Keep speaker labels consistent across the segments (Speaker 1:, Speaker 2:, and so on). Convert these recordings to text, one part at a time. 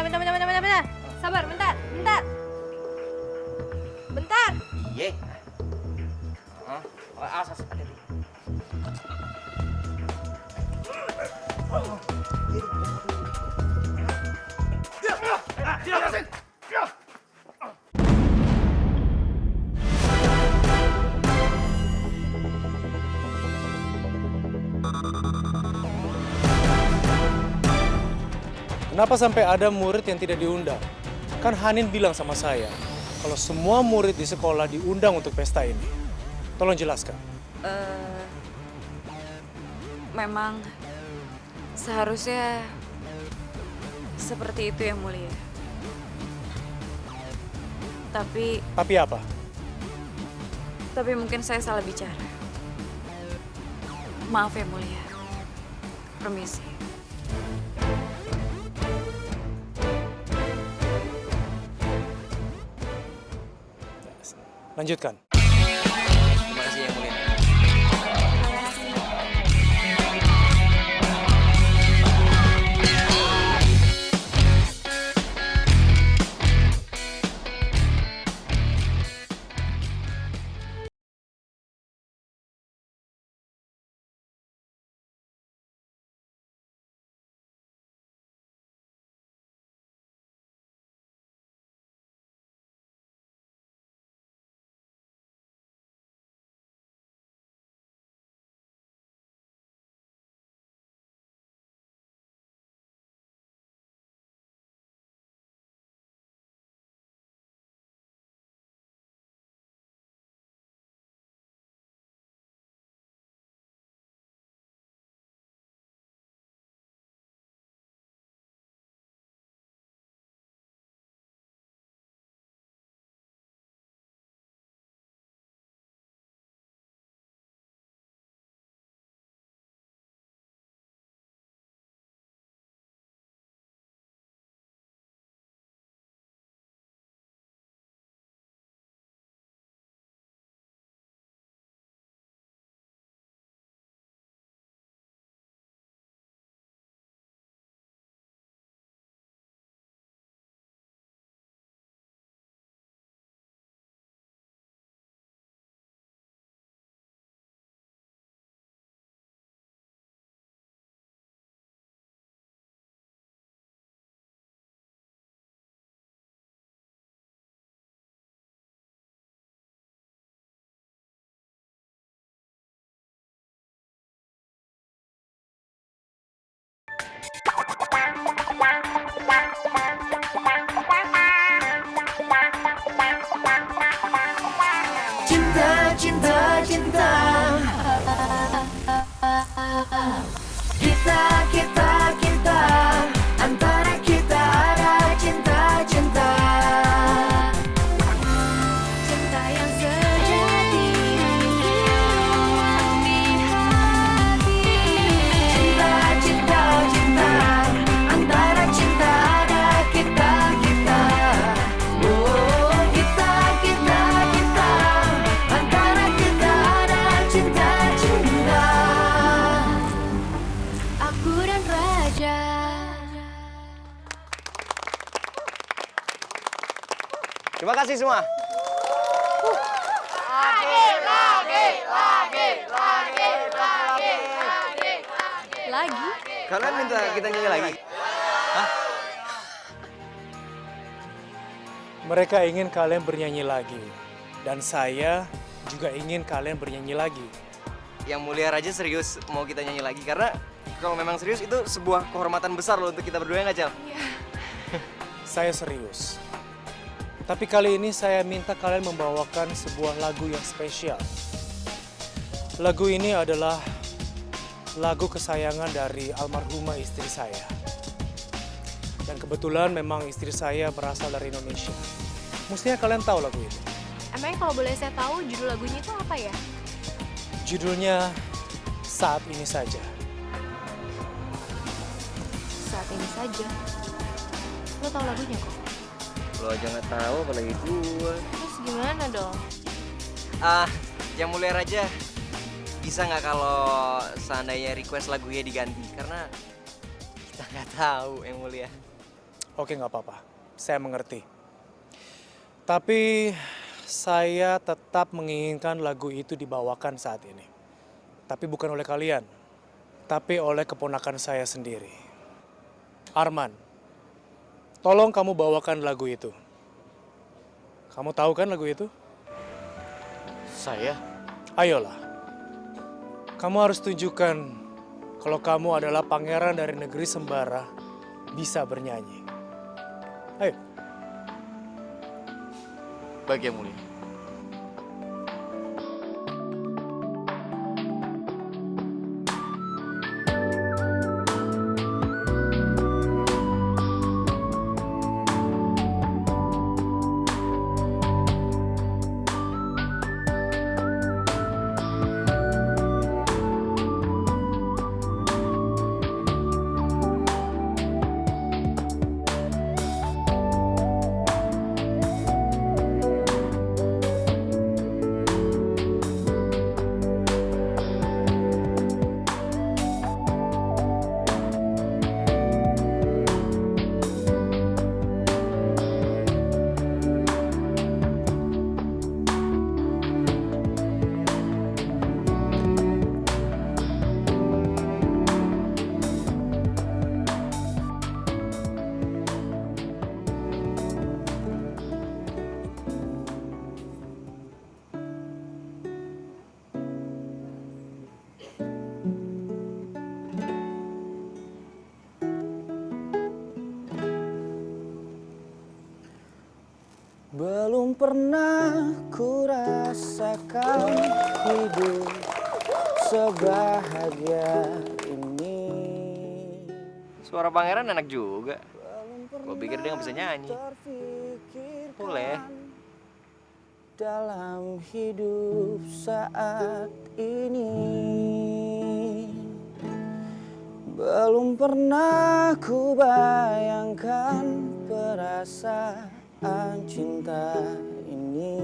Speaker 1: bentar. Sabar, bentar. Bentar.
Speaker 2: Iya. Awas, hati-hati.
Speaker 3: Kenapa sampai ada murid yang tidak diundang? Kan Hanin bilang sama saya, kalau semua murid di sekolah diundang untuk pesta ini. Tolong jelaskan.
Speaker 4: Memang seharusnya seperti itu yang mulia. Tapi
Speaker 3: Tapi apa?
Speaker 4: mungkin saya salah bicara. Maaf ya mulia. Permisi.
Speaker 3: Lanjutkan.
Speaker 2: Terima kasih yang mulia.
Speaker 5: Cinta, cinta, cinta. Kita antara kita ada cinta, cinta. Cinta yang sejati di hati. Cinta, cinta, cinta. Antara cinta ada kita. Oh, kita. Antara kita ada cinta, cinta. Aku dan Raja.
Speaker 2: Terima kasih semua.
Speaker 1: Lagi?
Speaker 2: Kalian minta kita nyanyi lagi?
Speaker 3: Mereka ingin kalian bernyanyi lagi. Dan saya juga ingin kalian bernyanyi lagi.
Speaker 2: Yang mulia Raja serius mau kita nyanyi lagi karena kalau memang serius itu sebuah kehormatan besar loh untuk kita berdua, nggak, Cel?
Speaker 3: Saya serius. Tapi kali ini saya minta kalian membawakan sebuah lagu yang spesial. Lagu ini adalah lagu kesayangan dari almarhumah istri saya. Dan kebetulan memang istri saya berasal dari Indonesia. Mestinya kalian tahu lagu ini.
Speaker 1: Emangnya kalau boleh saya tahu judul lagunya itu apa ya?
Speaker 3: Judulnya Saat Ini Saja.
Speaker 1: Saat ini saja. Lo tahu lagunya kok?
Speaker 2: Lo aja nggak tahu apalagi gue.
Speaker 1: Terus gimana dong?
Speaker 2: Yang mulia Raja, bisa nggak kalau seandainya request lagunya diganti? Karena kita nggak tahu, yang mulia.
Speaker 3: Oke, nggak apa-apa. Saya mengerti. Tapi saya tetap menginginkan lagu itu dibawakan saat ini. Tapi bukan oleh kalian, tapi oleh keponakan saya sendiri. Arman, tolong kamu bawakan lagu itu. Kamu tahu kan lagu itu?
Speaker 2: Saya?
Speaker 3: Ayolah. Kamu harus tunjukkan kalau kamu adalah pangeran dari negeri Sembara bisa bernyanyi. Ayo.
Speaker 2: Baik Yang Mulia.
Speaker 6: Belum pernah ku rasakan hidup sebahagia ini.
Speaker 2: Suara pangeran enak juga. Gue pikir dia nggak bisa nyanyi. Boleh.
Speaker 6: Dalam hidup saat ini belum pernah ku bayangkan perasaan cinta ini.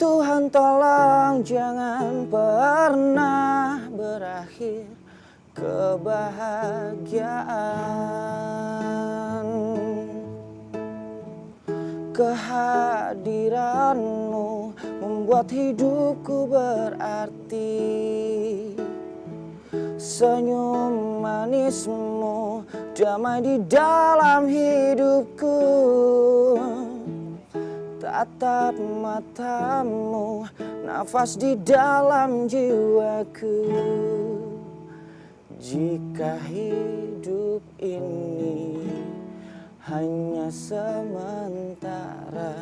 Speaker 6: Tuhan tolong jangan pernah berakhir kebahagiaan. Kehadiranmu membuat hidupku berarti. Senyum manismu damai di dalam hidupku. Tatap matamu nafas di dalam jiwaku. Jika hidup ini hanya sementara,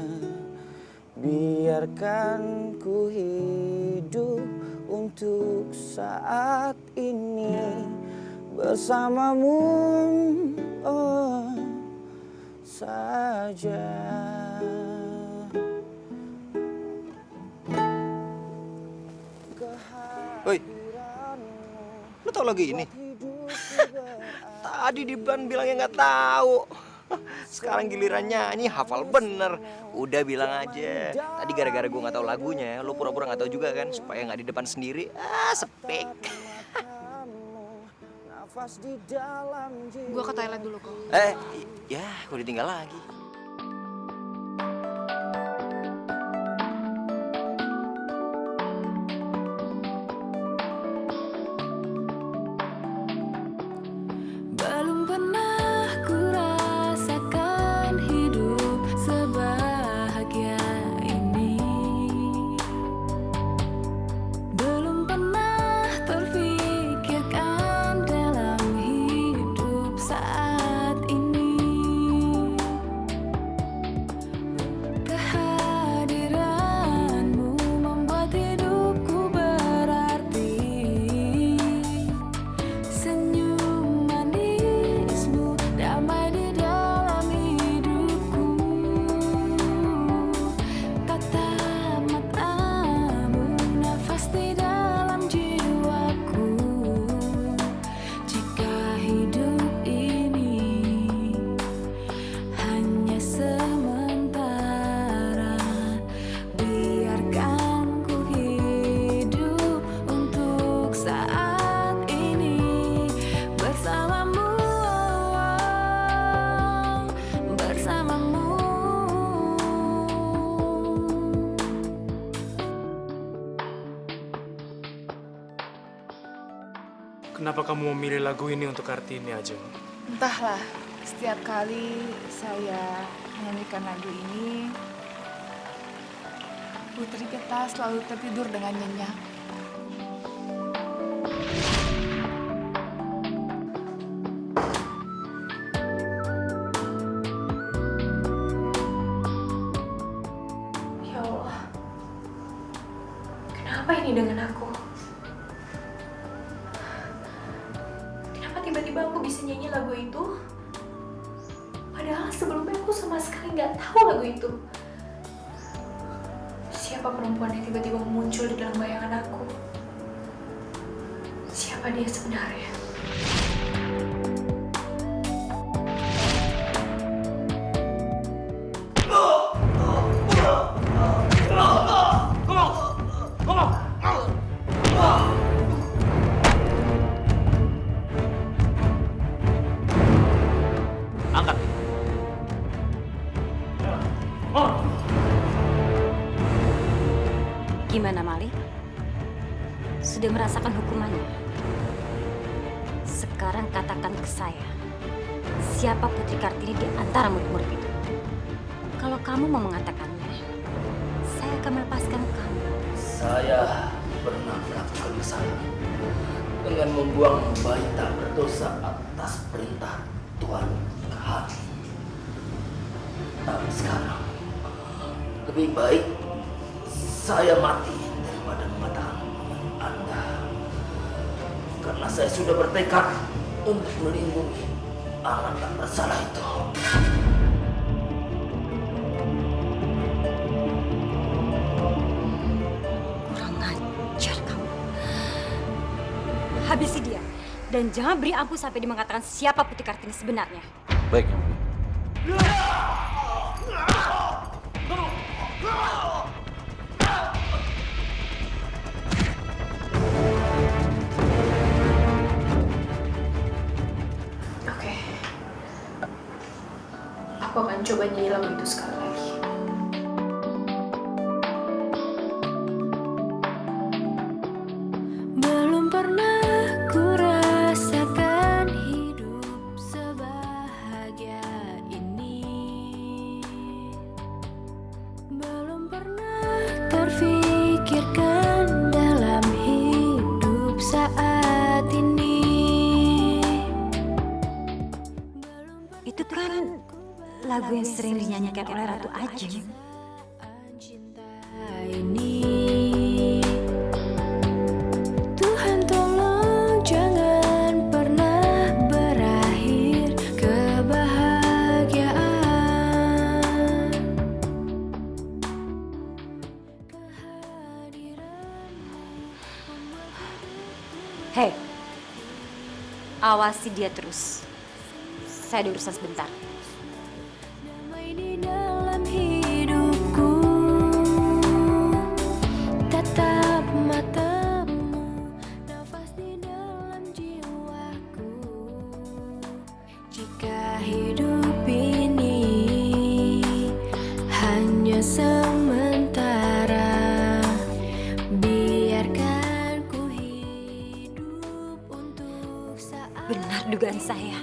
Speaker 6: biarkan ku hidup untuk saat ini bersamamu saja.
Speaker 2: Woi, lu tau lagu ini? Tadi di ban bilangnya nggak tahu. Sekarang giliran nyanyi hafal bener. Udah bilang aja. Tadi gara-gara gue nggak tahu lagunya, lu pura-pura nggak tahu juga kan, supaya nggak di depan sendiri. Sepik.
Speaker 1: Gua ke toilet dulu kok.
Speaker 2: Ya, gue ditinggal lagi.
Speaker 5: Belum pernah ku rasakan hidup sebahagia ini. Belum pernah terfikirkan dalam hidup saat ini.
Speaker 3: Kenapa kamu memilih lagu ini untuk Kartini, Ajeng?
Speaker 7: Entahlah, setiap kali saya menyanyikan lagu ini, Putri Geta selalu tertidur dengan nyenyak.
Speaker 8: Ya Allah, kenapa ini dengan aku? Kenapa tiba-tiba aku bisa nyanyi lagu itu? Padahal sebelumnya aku sama sekali nggak tahu lagu itu. Siapa perempuan yang tiba-tiba muncul di dalam bayangan aku? Siapa dia sebenarnya?
Speaker 2: Angkat.
Speaker 4: Gimana, Mali? Sudah merasakan hukumannya? Sekarang katakan ke saya, siapa Putri Kartini di antara murid-murid itu? Kalau kamu mau mengatakannya, saya akan melepaskan kamu.
Speaker 9: Saya pernah melakukan kesalahan dengan membuang bayi tak berdosa atas perintah Tuhan kami. Tapi sekarang lebih baik saya mati daripada mengatakan Anda, karena saya sudah bertekad untuk melindungi anak tak bersalah itu.
Speaker 4: Kurang ajar kamu. Habisi dia. Dan jangan beri ampun sampai dia mengatakan siapa Putri Kartini sebenarnya.
Speaker 9: Baik, Yang Mulia.
Speaker 8: Oke. Aku akan coba nyanyi lagu itu sekali lagi.
Speaker 5: Belum pernah ku rasakan hidup sebahagia ini. Belum pernah terfikirkan dalam hidup saat ini.
Speaker 4: Itu kan lagu yang sering dinyanyikan oleh Ratu Ajeng.
Speaker 5: Cinta ini, Tuhan tolong jangan pernah berakhir kebahagiaan.
Speaker 4: Hei, awasi dia terus. Saya ada urusan sebentar.
Speaker 5: Damai di dalam hidupku, tatap matamu, nafas di dalam jiwaku. Jika hidup ini hanya sementara, biarkan ku hidup untuk saat
Speaker 4: Benar dugaan saya.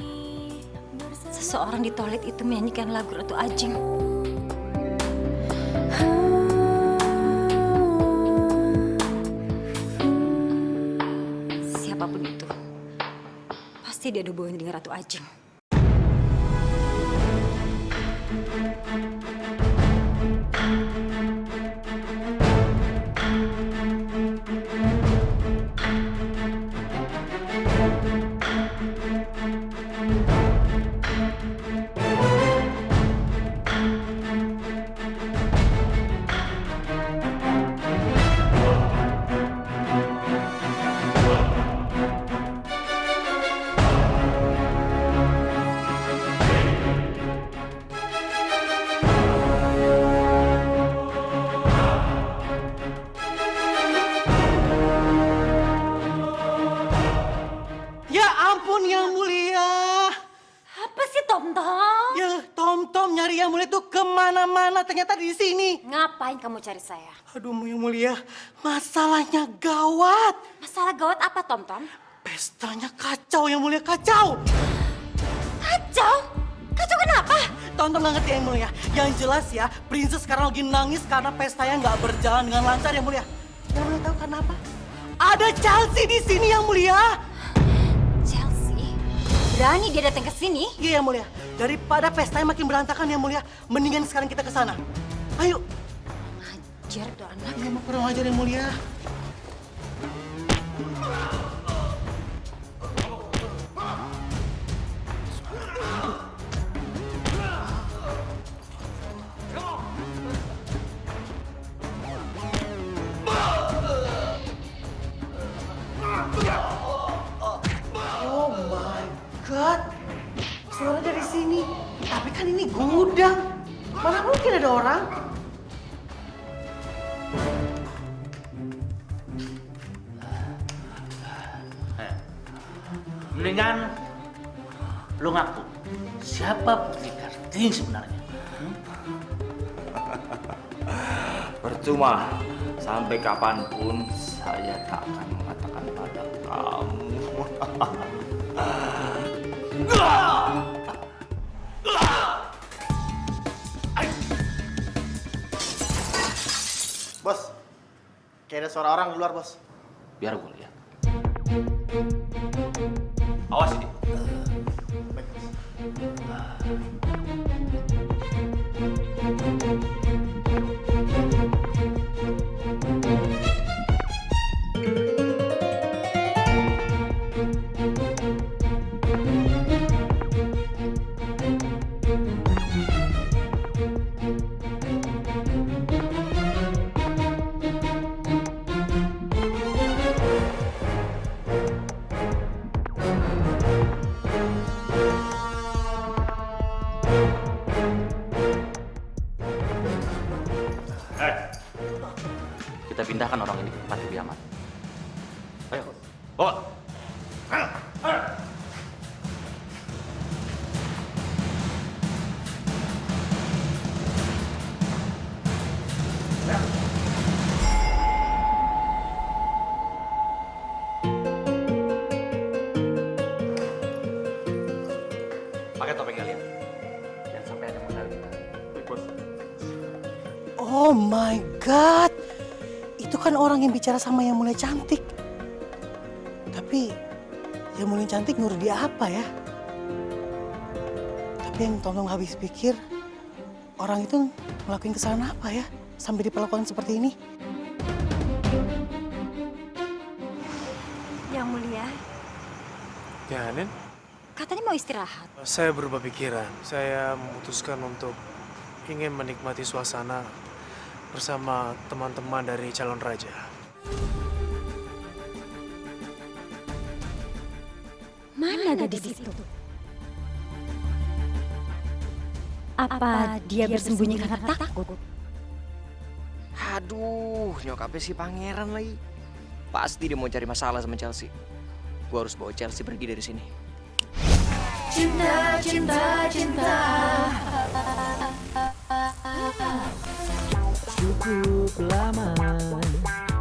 Speaker 4: Seseorang di toilet itu menyanyikan lagu Ratu Ajeng. Siapapun itu, pasti dia ada hubungannya dengan Ratu Ajeng.
Speaker 6: Ya ampun Yang Mulia.
Speaker 4: Apa sih, Tom-Tom?
Speaker 6: Ya Tom nyari Yang Mulia tuh kemana-mana, ternyata di sini.
Speaker 4: Ngapain kamu cari saya?
Speaker 6: Aduh Yang Mulia, masalahnya gawat.
Speaker 4: Masalah gawat apa, Tom-Tom?
Speaker 6: Pestanya kacau Yang Mulia, kacau.
Speaker 4: Kacau? Kacau kenapa?
Speaker 6: Tonton nggak ngerti Yang Mulia. Yang jelas ya, Princess sekarang lagi nangis karena pestanya nggak berjalan dengan lancar Yang Mulia. Yang Mulia tahu kenapa? Ada Chelsea di sini Yang Mulia.
Speaker 4: Chelsea? Berani dia datang ke sini?
Speaker 6: Iya Yang Mulia. Daripada pestanya makin berantakan Yang Mulia, mendingan sekarang kita ke sana. Ayo.
Speaker 4: Ajar tuh anak.
Speaker 6: Ayo mau kurang ajar Yang Mulia. Oh my God, suara dari sini. Tapi kan ini gudang. Mana mungkin ada orang?
Speaker 9: Mendingan lu ngaku siapa Putri Kartini sebenarnya. Percuma, sampai kapanpun saya tak akan mengatakan pada kamu.
Speaker 10: Bos, kayak ada suara orang di luar, Bos.
Speaker 9: Biar gue lihat. Awas ini.
Speaker 10: Baik, Bos.
Speaker 9: Kita pindahkan orang ini ke tempat lebih aman. Ayo, bawa.
Speaker 2: Pakai topeng kalian.
Speaker 9: Jangan sampai ada modal kita.
Speaker 6: Oh my God, itu kan orang yang bicara sama Yang Mulia Cantik. Tapi Yang Mulia Cantik nyuruh dia apa ya? Tapi yang Tonton habis pikir, orang itu ngelakuin kesalahan apa ya? Sampai diperlakukan seperti ini.
Speaker 4: Yang Mulia,
Speaker 3: Ya, Nen.
Speaker 4: katanya mau istirahat.
Speaker 3: Saya berubah pikiran. Saya memutuskan untuk ingin menikmati suasana bersama teman-teman dari calon raja.
Speaker 4: Mana gadis itu? Apa dia bersembunyi karena takut?
Speaker 2: Aduh, nyokapnya si pangeran lagi. Pasti dia mau cari masalah sama Chelsea. Gua harus bawa Chelsea pergi dari sini.
Speaker 5: Cinta, cinta, cinta.
Speaker 11: Cukup lama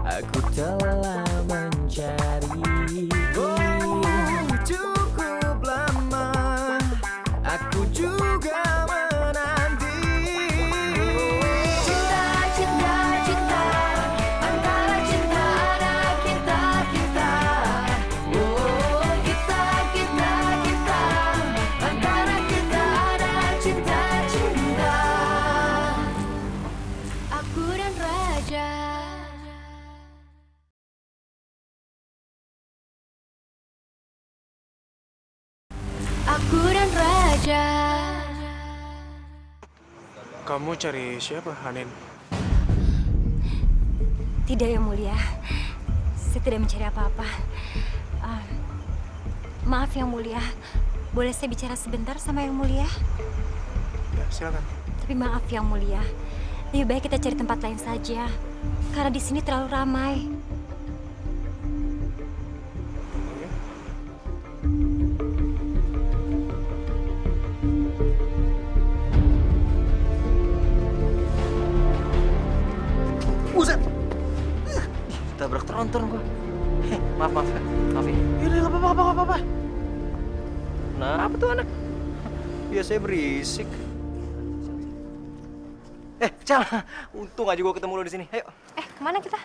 Speaker 11: aku telah mencari. Oh, cukup lama aku juga menanti.
Speaker 5: Cinta, cinta, cinta. Antara cinta ada kita, kita. Oh, kita, kita, kita. Antara kita ada cinta, cinta. Aku dan Raja. Aku dan Raja.
Speaker 3: Kamu cari siapa, Hanin?
Speaker 4: Tidak, Yang Mulia. Saya tidak mencari apa-apa. Maaf, Yang Mulia. Boleh saya bicara sebentar sama Yang Mulia?
Speaker 3: Ya, silakan.
Speaker 4: Tapi maaf, Yang Mulia. Lebih baik kita cari tempat lain saja. Karena di sini terlalu ramai.
Speaker 2: Buset. Tabrak tronton gua. Maaf, maaf. Maaf ya.
Speaker 6: Yaudah, nggak apa-apa, nggak apa-apa.
Speaker 2: Kenapa tuh anak? Biasanya berisik. Cal, untung aja gua ketemu lo di sini. Ayo,
Speaker 1: Kemana kita?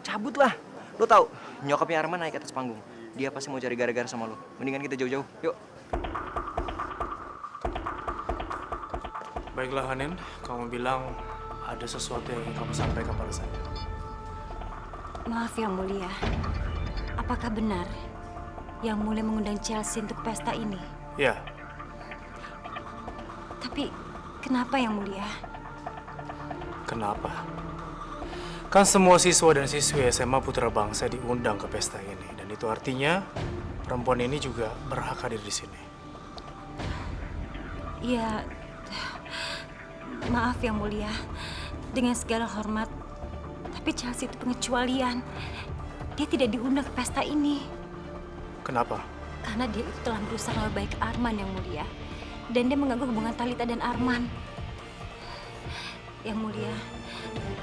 Speaker 2: cabut lah. Lo tahu, nyokapnya Arman naik ke atas panggung. Dia pasti mau cari gara-gara sama lo. Mendingan kita jauh-jauh. Yuk.
Speaker 3: Baiklah Hanin, kamu bilang ada sesuatu yang ingin kamu sampaikan pada saya.
Speaker 4: Maaf Yang Mulia, apakah benar Yang Mulia mengundang Chelsea untuk pesta ini?
Speaker 3: Ya,
Speaker 4: Tapi kenapa Yang Mulia?
Speaker 3: kenapa? Kan semua siswa dan siswi SMA Putra Bangsa diundang ke pesta ini. Dan itu artinya perempuan ini juga berhak hadir di sini.
Speaker 4: Ya, maaf Yang Mulia, dengan segala hormat, tapi Chelsea itu pengecualian. Dia tidak diundang ke pesta ini.
Speaker 3: Kenapa?
Speaker 4: Karena dia itu telah berusaha membaik Arman Yang Mulia. Dan dia mengganggu hubungan Talita dan Arman. Yang Mulia,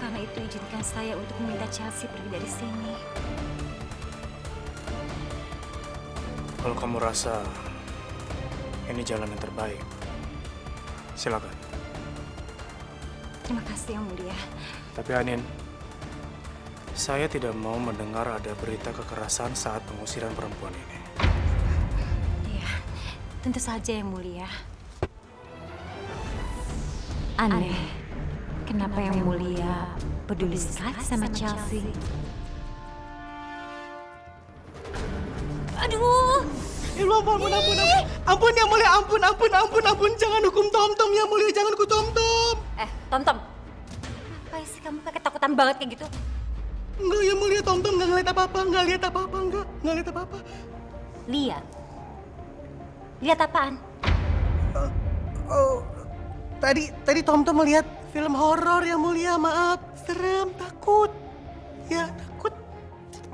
Speaker 4: karena itu izinkan saya untuk meminta Chelsea pergi dari sini.
Speaker 3: Kalau kamu rasa ini jalan yang terbaik, silakan.
Speaker 4: Terima kasih Yang Mulia.
Speaker 3: Tapi Hanin, saya tidak mau mendengar ada berita kekerasan saat pengusiran perempuan ini.
Speaker 4: Iya, tentu saja Yang Mulia. Aneh, kenapa Yang Mulia peduli sekali sama Chelsea? Aduh!
Speaker 6: Ampun. Ampun Yang Mulia, ampun. Jangan hukum Tom Yang Mulia, jangan hukum Tom.
Speaker 4: Tom. Ngapain sih kamu kayak ketakutan banget kayak gitu?
Speaker 6: Enggak Yang Mulia, Tom nggak ngeliat apa-apa, nggak lihat apa-apa.
Speaker 4: Lihat? Lihat apaan?
Speaker 6: Tadi Tom melihat film horor Yang Mulia, maaf. Serem, takut. Ya, takut.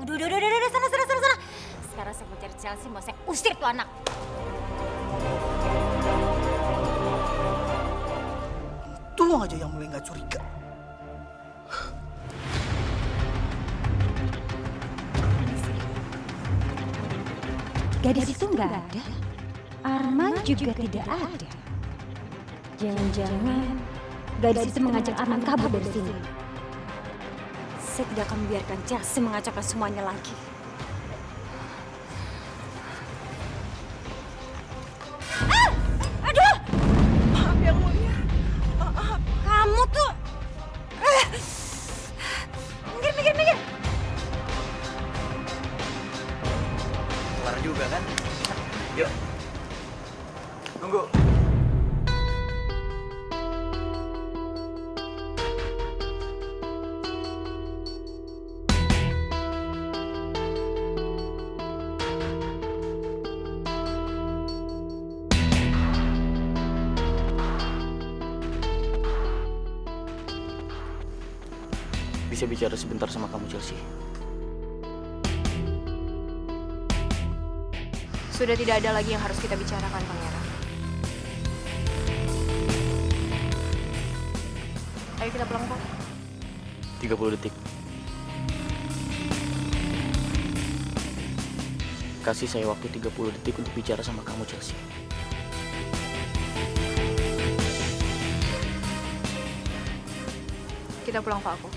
Speaker 4: Udah, sana. Sekarang saya mau cari Chelsea, mau saya usir tuh anak.
Speaker 6: Tuh aja Yang Mulia nggak curiga.
Speaker 4: Gadis itu nggak ada. Arman juga tidak ada. Jangan-jangan gadis itu mengajak Arman kabur dari sini. Saya tidak akan membiarkan Chelsea mengacaukan semuanya lagi. Aduh!
Speaker 6: Maaf Yang Mulia.
Speaker 4: Kamu tuh... Minggir.
Speaker 2: Kelar juga kan? Yuk. Tunggu.
Speaker 9: Bisa bicara sebentar sama kamu, Chelsea?
Speaker 1: Sudah tidak ada lagi yang harus kita bicarakan, Pangeran. Ayo kita pulang, Kok.
Speaker 9: 30 detik. Kasih saya waktu 30 detik untuk bicara sama kamu, Chelsea.
Speaker 1: Kita pulang, Pak. Aku.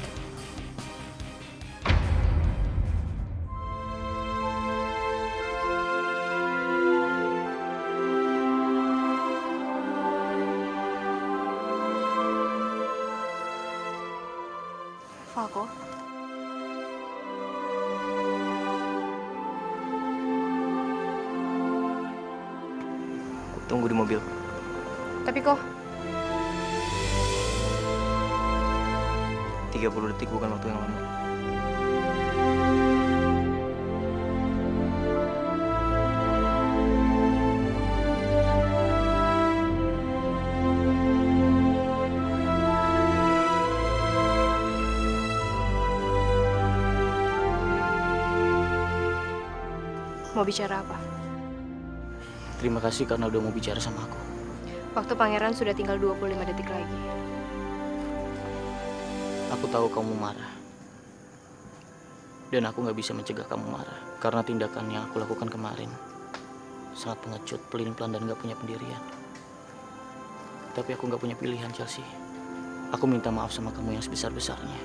Speaker 1: Falco.
Speaker 2: Tunggu di mobil.
Speaker 1: Tapi kok
Speaker 2: 30 detik bukan waktu yang lama.
Speaker 1: mau bicara apa?
Speaker 9: Terima kasih karena udah mau bicara sama aku.
Speaker 1: Waktu pangeran sudah tinggal 25 detik lagi.
Speaker 9: Aku tahu kamu marah. Dan aku nggak bisa mencegah kamu marah. Karena tindakan yang aku lakukan kemarin sangat pengecut, pelin-pelan, dan nggak punya pendirian. Tapi aku nggak punya pilihan, Chelsea. Aku minta maaf sama kamu yang sebesar-besarnya.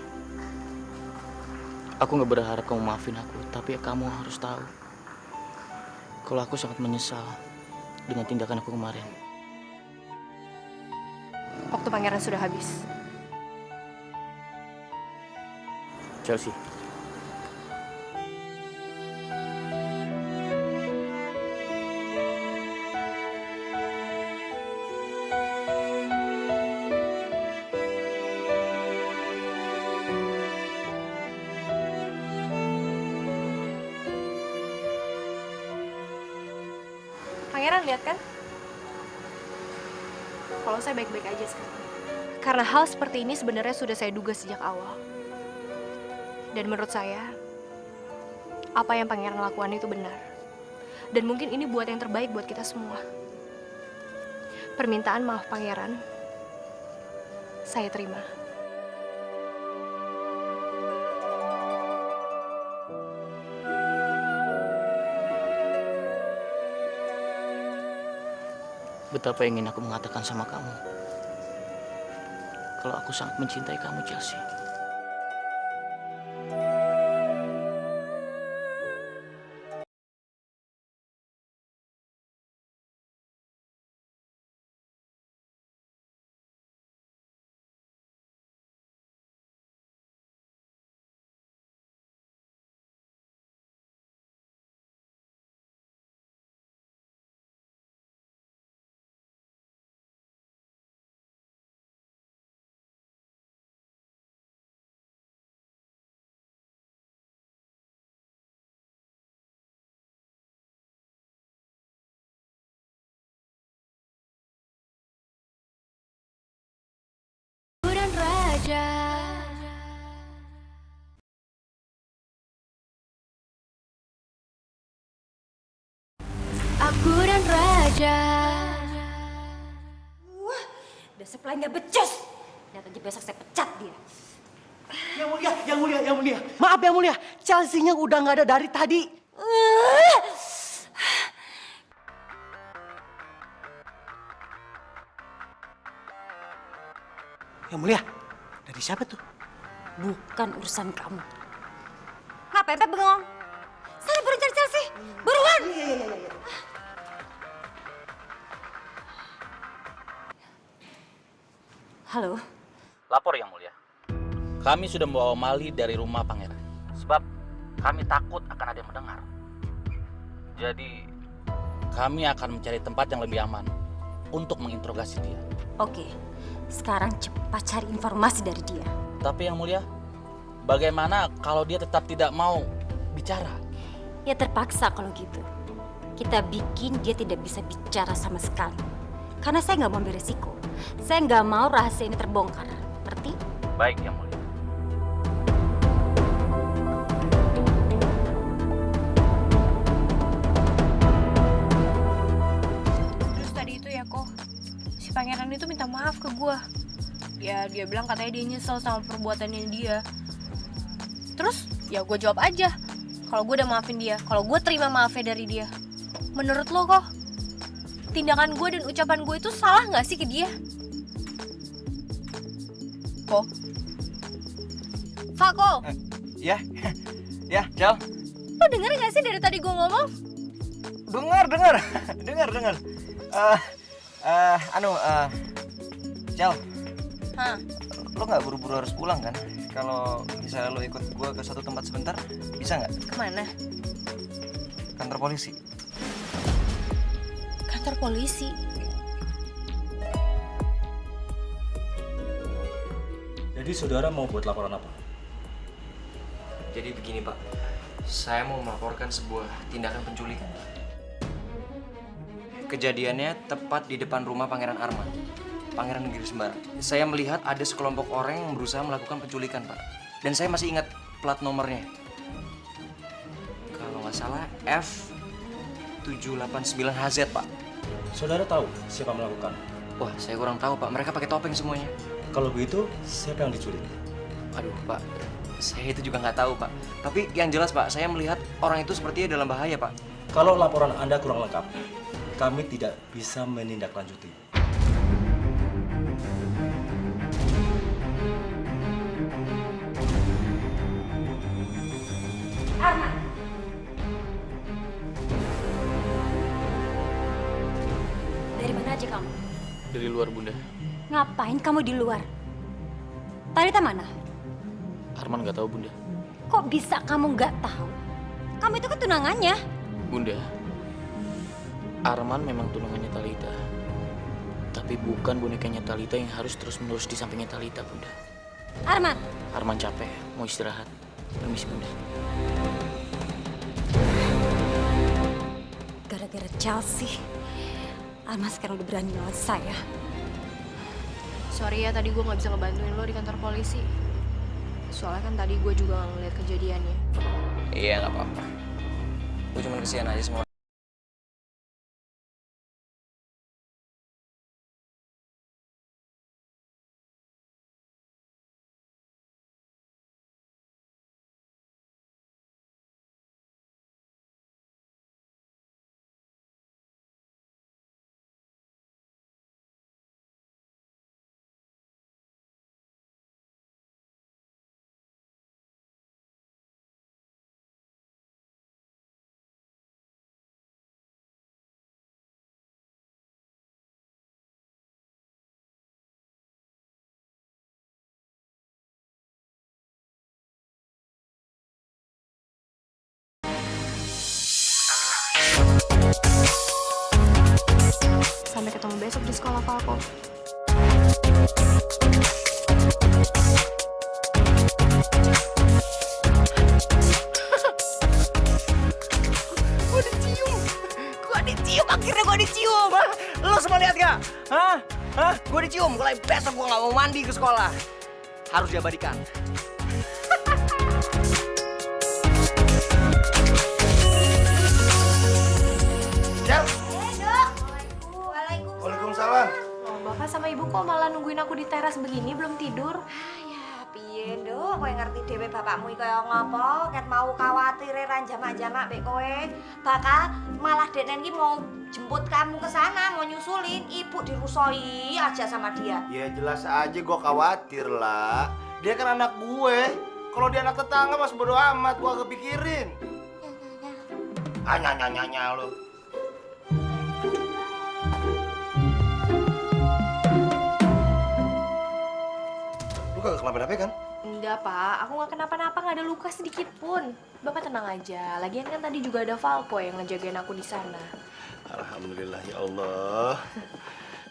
Speaker 9: Aku nggak berharap kamu maafin aku, tapi kamu harus tahu kalau aku sangat menyesal dengan tindakan aku kemarin.
Speaker 1: Waktu pangeran sudah habis.
Speaker 9: Chelsea.
Speaker 1: Pangeran lihat kan? Kalau saya baik-baik aja sekarang. Karena hal seperti ini sebenarnya sudah saya duga sejak awal. Dan menurut saya, apa yang pangeran lakukan itu benar. Dan mungkin ini buat yang terbaik buat kita semua. Permintaan maaf pangeran, saya terima.
Speaker 9: Betapa ingin aku mengatakan sama kamu kalau aku sangat mencintai kamu, Chelsea.
Speaker 1: Aku dan Raja.
Speaker 4: Wah, dasar pelayan nggak becus. Lihat aja besok saya pecat dia.
Speaker 6: Yang mulia. Maaf yang mulia, Chelsea-nya udah nggak ada dari tadi. Yang mulia, dari siapa tuh?
Speaker 4: Bukan urusan kamu. Ngapain Pep bengong? Sana baru cari Chelsea. Buruan. Halo.
Speaker 9: Lapor yang mulia. Kami sudah membawa Mali dari rumah pangeran. Sebab kami takut akan ada yang mendengar. Jadi kami akan mencari tempat yang lebih aman untuk menginterogasi dia.
Speaker 4: Oke, sekarang cepat cari informasi dari dia.
Speaker 9: Tapi yang mulia, bagaimana kalau dia tetap tidak mau bicara?
Speaker 4: Ya terpaksa kalau gitu. Kita bikin dia tidak bisa bicara sama sekali. Karena saya nggak mau ambil resiko. Saya nggak mau rahasia ini terbongkar. Ngerti?
Speaker 9: Baik yang mulia.
Speaker 1: Terus tadi itu ya kok, si pangeran itu minta maaf ke gua. Ya dia bilang katanya dia nyesel sama perbuatannya dia. Terus ya gue jawab aja kalau gue udah maafin dia, kalau gue terima maafnya dari dia. Menurut lo kok, tindakan gue dan ucapan gue itu salah nggak sih ke dia? Kok? Fako,
Speaker 2: Ya, Jal.
Speaker 1: lo denger nggak sih dari tadi gue ngomong?
Speaker 2: Dengar. Jal.
Speaker 1: Hah?
Speaker 2: Lo nggak buru-buru harus pulang kan? Kalau misalnya lo ikut gue ke suatu tempat sebentar, bisa nggak?
Speaker 1: Kemana?
Speaker 2: Kantor polisi.
Speaker 1: Kantor polisi?
Speaker 3: Jadi saudara mau buat laporan apa?
Speaker 2: Jadi begini Pak, saya mau melaporkan sebuah tindakan penculikan. Kejadiannya tepat di depan rumah Pangeran Arman, Pangeran Negeri Sembara. Saya melihat ada sekelompok orang yang berusaha melakukan penculikan, Pak. Dan saya masih ingat plat nomornya. Kalau nggak salah F789HZ, Pak.
Speaker 3: Saudara tahu siapa melakukan?
Speaker 2: Wah, saya kurang tahu, Pak. Mereka pakai topeng semuanya.
Speaker 3: Kalau begitu, siapa yang diculik?
Speaker 2: Aduh, Pak. Saya itu juga nggak tahu, Pak. Tapi yang jelas, Pak, saya melihat orang itu sepertinya dalam bahaya, Pak.
Speaker 12: Kalau laporan Anda kurang lengkap, kami tidak bisa menindaklanjuti.
Speaker 4: Arman. Dari mana aja kamu?
Speaker 9: Dari luar, Bunda.
Speaker 4: Ngapain kamu di luar? Talita mana?
Speaker 9: Arman nggak tahu, Bunda.
Speaker 4: Kok bisa kamu nggak tahu? Kamu itu kan tunangannya.
Speaker 9: Bunda, Arman memang tunangannya Talita. Tapi bukan bonekanya Talita yang harus terus-menerus di sampingnya Talita, Bunda.
Speaker 4: Arman.
Speaker 9: Arman capek, mau istirahat. Permisi, Bunda.
Speaker 4: Gara-gara Chelsea, Arman sekarang udah berani melawan saya.
Speaker 1: Sorry ya, tadi gue nggak bisa ngebantuin lo di kantor polisi. Soalnya kan tadi gue juga nggak ngeliat kejadiannya.
Speaker 2: Iya, nggak apa-apa. Gue cuma kesian aja semua.
Speaker 1: Sampai ketemu besok di sekolah Falco.
Speaker 2: Gue dicium. Akhirnya gue dicium. Hah? Lo semua lihat gak? Hah? Gue dicium. Mulai besok gue gak mau mandi ke sekolah. Harus diabadikan.
Speaker 10: Cel.
Speaker 1: Waalaikumsalam.
Speaker 10: Waalaikumsalam.
Speaker 1: Oh, Bapak sama Ibu kok malah nungguin aku di teras begini belum tidur?
Speaker 4: Ya piye, Nduk? Kowe ngerti dhewe bapakmu iki kaya ngopo? Ket mau khawatire ra jamak-jamak mbek kowe. Bakal malah deknen iki mau jemput kamu ke sana, mau nyusulin. Ibu dirusoi aja sama dia.
Speaker 10: Ya jelas aja gue khawatir lah. Dia kan anak gue. Kalau dia anak tetangga mas bodo amat, gue agak pikirin. Nanya lo. Lu kagak kenapa-napa kan?
Speaker 1: Enggak, Pak. Aku nggak kenapa-napa, nggak ada luka sedikit pun. Bapak tenang aja. Lagian kan tadi juga ada Falco yang ngejagain aku di sana.
Speaker 10: Alhamdulillah ya Allah.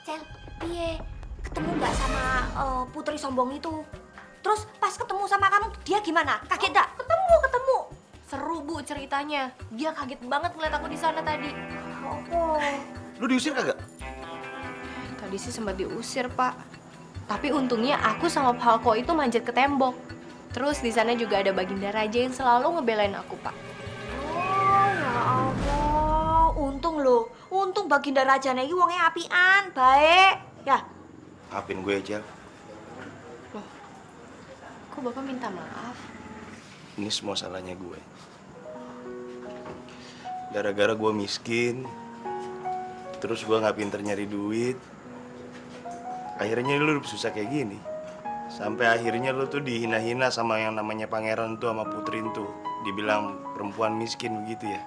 Speaker 4: Cel, piye? Ketemu nggak sama putri sombong itu? Terus pas ketemu sama kamu, dia gimana? Kaget nggak?
Speaker 1: Ketemu. Seru, Bu, ceritanya. Dia kaget banget ngeliat aku di sana tadi.
Speaker 4: Oh.
Speaker 10: Lu diusir kagak?
Speaker 1: Tadi sih sempat diusir, Pak. Tapi untungnya aku sama Falco itu manjat ke tembok. Terus di sana juga ada Baginda Raja yang selalu ngebelain aku, Pak.
Speaker 4: Oh, ya Allah. Untung loh. Untung Baginda Rajane iki wonge apian, baik. Ya.
Speaker 10: Maafin gue Cel.
Speaker 1: Loh, kok Bapak minta maaf?
Speaker 10: Ini semua salahnya gue. Gara-gara gue miskin, terus gue nggak pinter nyari duit, akhirnya lu susah kayak gini. Sampai akhirnya lu tuh dihina-hina sama yang namanya pangeran tuh sama putri tuh. Dibilang perempuan miskin begitu ya.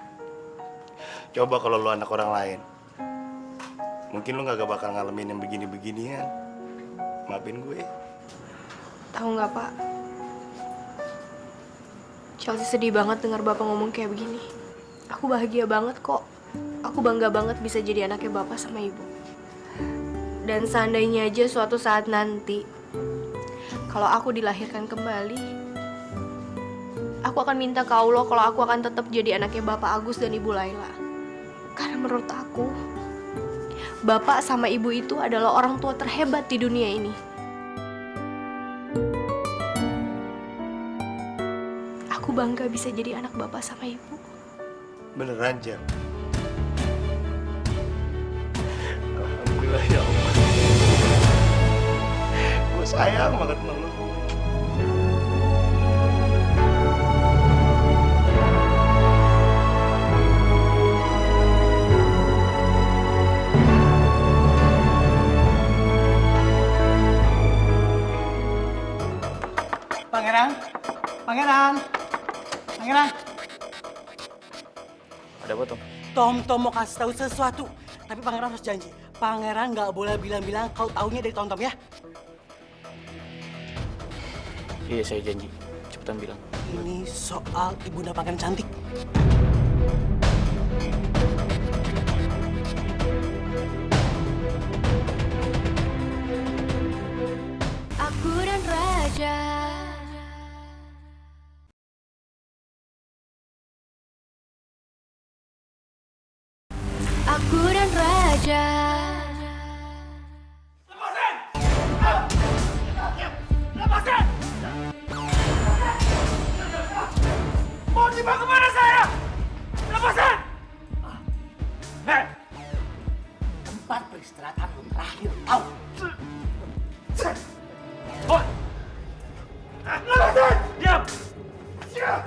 Speaker 10: Coba kalau lu anak orang lain, mungkin lu nggak bakal ngalamin yang begini-beginian. Maafin gue.
Speaker 1: Tahu nggak, Pak? Chelsea sedih banget dengar Bapak ngomong kayak begini. Aku bahagia banget kok. Aku bangga banget bisa jadi anaknya Bapak sama Ibu. Dan seandainya aja suatu saat nanti, kalau aku dilahirkan kembali, aku akan minta ke Allah kalau aku akan tetap jadi anaknya Bapak Agus dan Ibu Laila. Karena menurut aku, Bapak sama Ibu itu adalah orang tua terhebat di dunia ini. Aku bangga bisa jadi anak Bapak sama Ibu.
Speaker 10: Beneran, Jel? Alhamdulillah ya Allah. Gue sayang banget sama lu.
Speaker 6: Pangeran. Pangeran.
Speaker 9: Ada apa, Tom?
Speaker 6: Tom mau kasih tahu sesuatu. Tapi Pangeran harus janji. Pangeran nggak boleh bilang-bilang kau taunya dari Tom ya.
Speaker 9: Iya, saya janji. Cepetan bilang.
Speaker 6: Ini soal ibunda Pangeran cantik.
Speaker 5: Aku dan Raja. Aku dan Raja.
Speaker 11: Mau dibawa kemana saya? Lepasin! Hei! Tempat peristirahatan lu terakhir, tahu? Oh! Lepasin! Diam! Diam!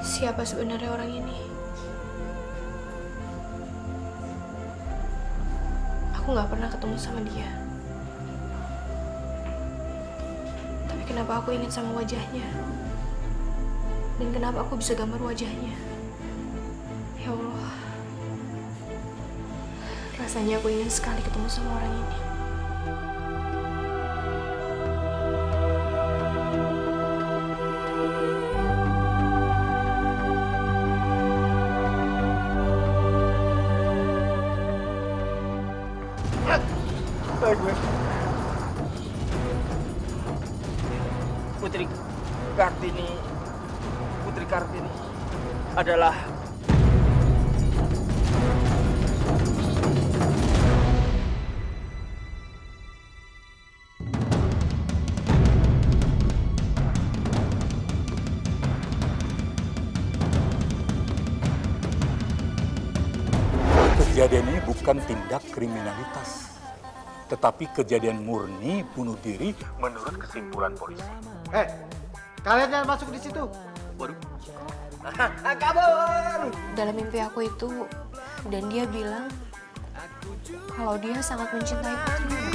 Speaker 1: Siapa sebenarnya orang ini? Aku nggak pernah ketemu sama dia. Tapi kenapa aku ingat sama wajahnya? Dan kenapa aku bisa gambar wajahnya? Ya Allah. Rasanya aku ingin sekali ketemu sama orang ini.
Speaker 2: Putri Kartini adalah
Speaker 13: kejadian ini bukan tindak kriminalitas, tetapi kejadian murni bunuh diri menurut kesimpulan polisi.
Speaker 6: Kalian jangan masuk di situ.
Speaker 2: Waduh. Kabur.
Speaker 1: Dalam mimpi aku itu, dan dia bilang kalau dia sangat mencintai Putri.